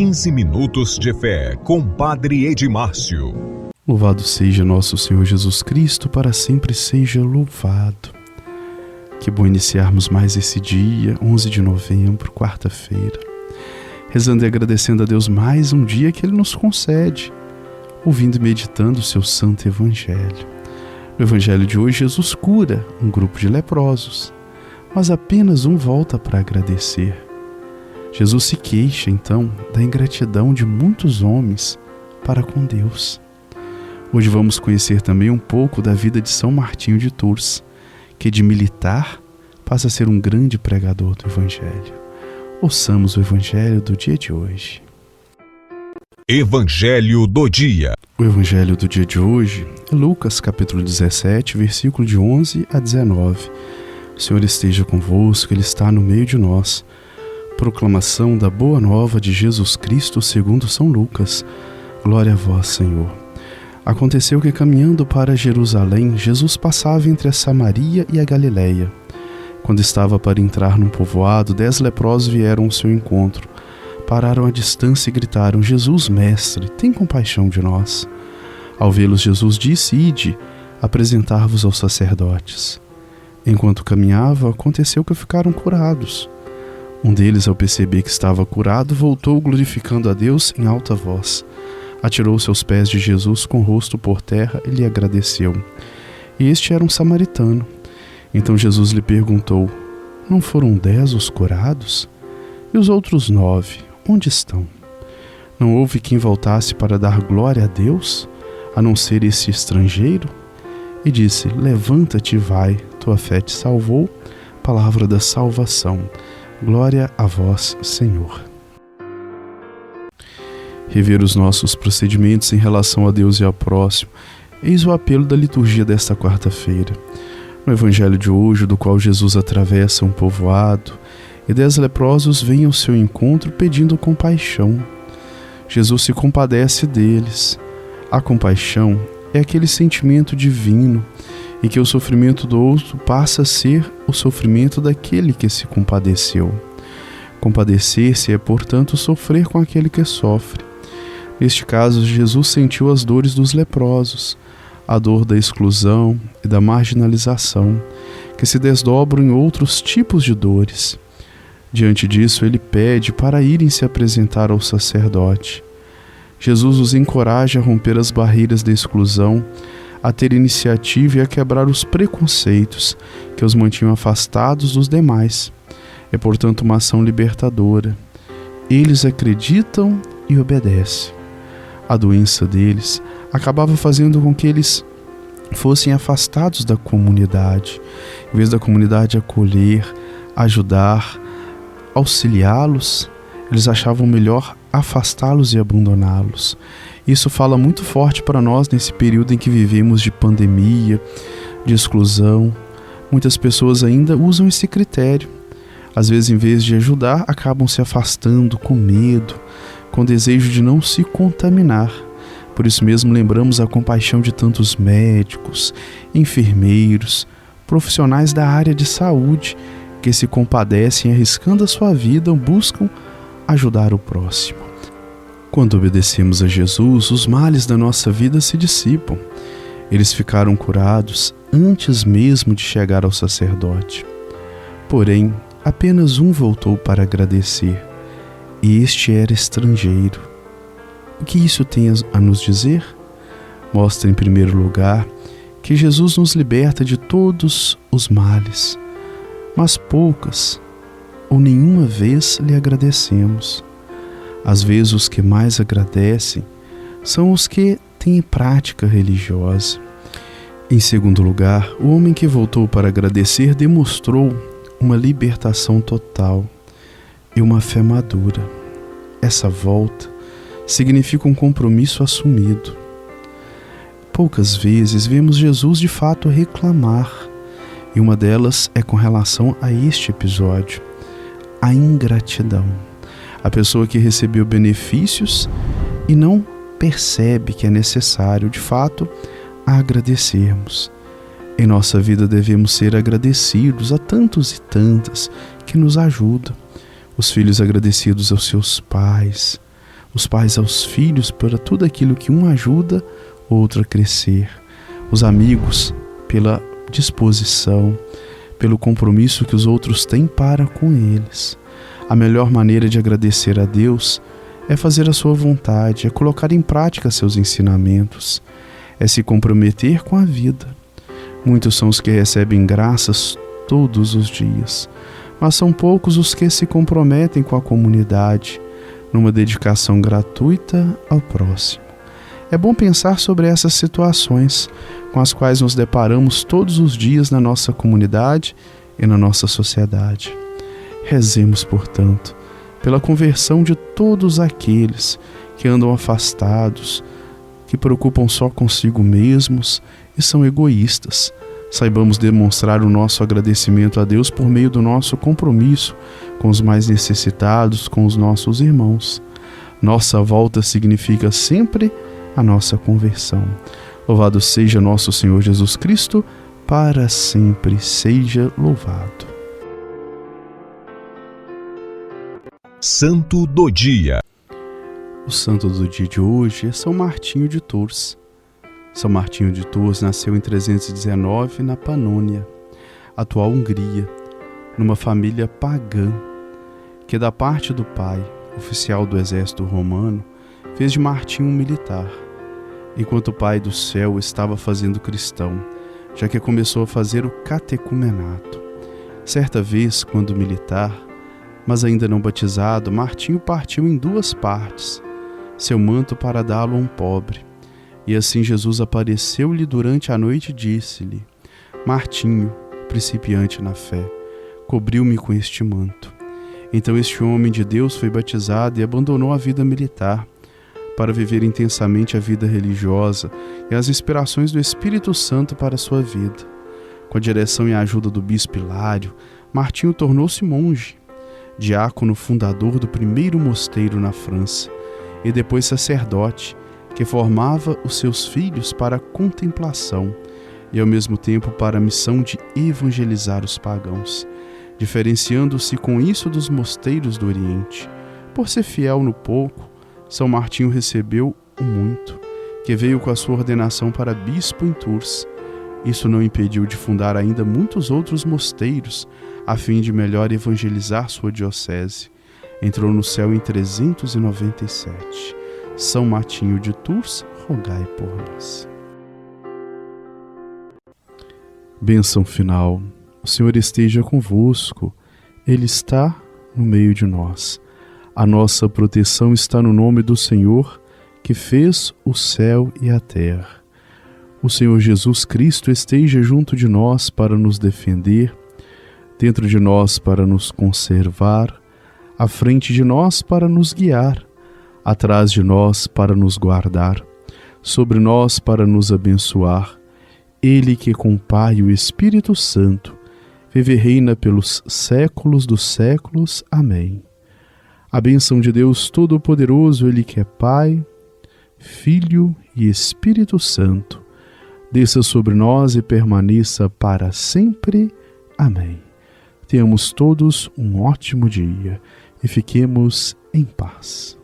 15 minutos de fé com Padre Edmárcio. Louvado seja nosso Senhor Jesus Cristo, para sempre seja louvado. Que bom iniciarmos mais esse dia, 11 de novembro, quarta-feira, rezando e agradecendo a Deus mais um dia que Ele nos concede, ouvindo e meditando o seu santo Evangelho. No Evangelho de hoje, Jesus cura um grupo de leprosos, mas apenas um volta para agradecer. Jesus se queixa, então, da ingratidão de muitos homens para com Deus. Hoje vamos conhecer também um pouco da vida de São Martinho de Tours, que de militar passa a ser um grande pregador do Evangelho. Ouçamos o Evangelho do dia de hoje. Evangelho do dia. O Evangelho do dia de hoje é Lucas, capítulo 17, versículo de 11 a 19. O Senhor esteja convosco, Ele está no meio de nós. Proclamação da Boa Nova de Jesus Cristo segundo São Lucas. Glória a vós, Senhor. Aconteceu que, caminhando para Jerusalém, Jesus passava entre a Samaria e a Galileia. Quando estava para entrar num povoado, 10 leprosos vieram ao seu encontro. Pararam à distância e gritaram: Jesus, mestre, tem compaixão de nós. Ao vê-los, Jesus disse: Ide, apresentar-vos aos sacerdotes. Enquanto caminhava, aconteceu que ficaram curados. Um deles, ao perceber que estava curado, voltou glorificando a Deus em alta voz. Atirou-se aos pés de Jesus com o rosto por terra e lhe agradeceu. E este era um samaritano. Então Jesus lhe perguntou: Não foram 10 os curados? E os outros 9, onde estão? Não houve quem voltasse para dar glória a Deus, a não ser esse estrangeiro? E disse: Levanta-te e vai, tua fé te salvou. Palavra da salvação. Glória a vós, Senhor. Rever os nossos procedimentos em relação a Deus e ao próximo, eis o apelo da liturgia desta quarta-feira. No Evangelho de hoje, do qual Jesus atravessa um povoado, e 10 leprosos vêm ao seu encontro pedindo compaixão. Jesus se compadece deles. A compaixão é aquele sentimento divino em que o sofrimento do outro passa a ser o sofrimento daquele que se compadeceu. Compadecer-se é, portanto, sofrer com aquele que sofre. Neste caso, Jesus sentiu as dores dos leprosos, a dor da exclusão e da marginalização, que se desdobram em outros tipos de dores. Diante disso, ele pede para irem se apresentar ao sacerdote. Jesus os encoraja a romper as barreiras da exclusão, a ter iniciativa e a quebrar os preconceitos que os mantinham afastados dos demais. É, portanto, uma ação libertadora. Eles acreditam e obedecem. A doença deles acabava fazendo com que eles fossem afastados da comunidade. Em vez da comunidade acolher, ajudar, auxiliá-los, eles achavam melhor afastá-los e abandoná-los. Isso fala muito forte para nós nesse período em que vivemos de pandemia, de exclusão. Muitas pessoas ainda usam esse critério. Às vezes, em vez de ajudar, acabam se afastando com medo, com desejo de não se contaminar. Por isso mesmo, lembramos a compaixão de tantos médicos, enfermeiros, profissionais da área de saúde que se compadecem arriscando a sua vida ou buscam ajudar o próximo. Quando obedecemos a Jesus, os males da nossa vida se dissipam. Eles ficaram curados antes mesmo de chegar ao sacerdote. Porém, apenas um voltou para agradecer, e este era estrangeiro. O que isso tem a nos dizer? Mostra, em primeiro lugar, que Jesus nos liberta de todos os males, mas poucas ou nenhuma vez lhe agradecemos. Às vezes, os que mais agradecem são os que têm prática religiosa. Em segundo lugar, o homem que voltou para agradecer demonstrou uma libertação total e uma fé madura. Essa volta significa um compromisso assumido. Poucas vezes vemos Jesus de fato reclamar, e uma delas é com relação a este episódio, a ingratidão. A pessoa que recebeu benefícios e não percebe que é necessário, de fato, agradecermos. Em nossa vida devemos ser agradecidos a tantos e tantas que nos ajudam. Os filhos agradecidos aos seus pais, os pais aos filhos para tudo aquilo que um ajuda, o outro a crescer, os amigos pela disposição, pelo compromisso que os outros têm para com eles. A melhor maneira de agradecer a Deus é fazer a sua vontade, é colocar em prática seus ensinamentos, é se comprometer com a vida. Muitos são os que recebem graças todos os dias, mas são poucos os que se comprometem com a comunidade, numa dedicação gratuita ao próximo. É bom pensar sobre essas situações com as quais nos deparamos todos os dias na nossa comunidade e na nossa sociedade. Rezemos, portanto, pela conversão de todos aqueles que andam afastados, que preocupam só consigo mesmos e são egoístas. Saibamos demonstrar o nosso agradecimento a Deus por meio do nosso compromisso com os mais necessitados, com os nossos irmãos. Nossa volta significa sempre a nossa conversão. Louvado seja nosso Senhor Jesus Cristo, para sempre seja louvado. Santo do Dia. O santo do dia de hoje é São Martinho de Tours. São Martinho de Tours nasceu em 319 na Panônia, atual Hungria, numa família pagã, que da parte do pai, oficial do exército romano, fez de Martinho um militar, enquanto o pai do céu estava fazendo cristão, já que começou a fazer o catecumenato. Certa vez, quando militar, mas ainda não batizado, Martinho partiu em duas partes, seu manto para dá-lo a um pobre. E assim Jesus apareceu-lhe durante a noite e disse-lhe: Martinho, principiante na fé, cobriu-me com este manto. Então este homem de Deus foi batizado e abandonou a vida militar para viver intensamente a vida religiosa e as inspirações do Espírito Santo para a sua vida. Com a direção e a ajuda do bispo Hilário, Martinho tornou-se monge, diácono fundador do primeiro mosteiro na França e depois sacerdote, que formava os seus filhos para a contemplação e ao mesmo tempo para a missão de evangelizar os pagãos, diferenciando-se com isso dos mosteiros do Oriente. Por ser fiel no pouco, São Martinho recebeu o muito, que veio com a sua ordenação para bispo em Tours. Isso não impediu de fundar ainda muitos outros mosteiros, a fim de melhor evangelizar sua diocese. Entrou no céu em 397. São Martinho de Tours, rogai por nós. Bênção final. O Senhor esteja convosco. Ele está no meio de nós. A nossa proteção está no nome do Senhor, que fez o céu e a terra. O Senhor Jesus Cristo esteja junto de nós para nos defender, dentro de nós para nos conservar, à frente de nós para nos guiar, atrás de nós para nos guardar, sobre nós para nos abençoar. Ele que com o Pai e o Espírito Santo vive e reina pelos séculos dos séculos. Amém. A bênção de Deus Todo-Poderoso, Ele que é Pai, Filho e Espírito Santo, desça sobre nós e permaneça para sempre. Amém. Tenhamos todos um ótimo dia e fiquemos em paz.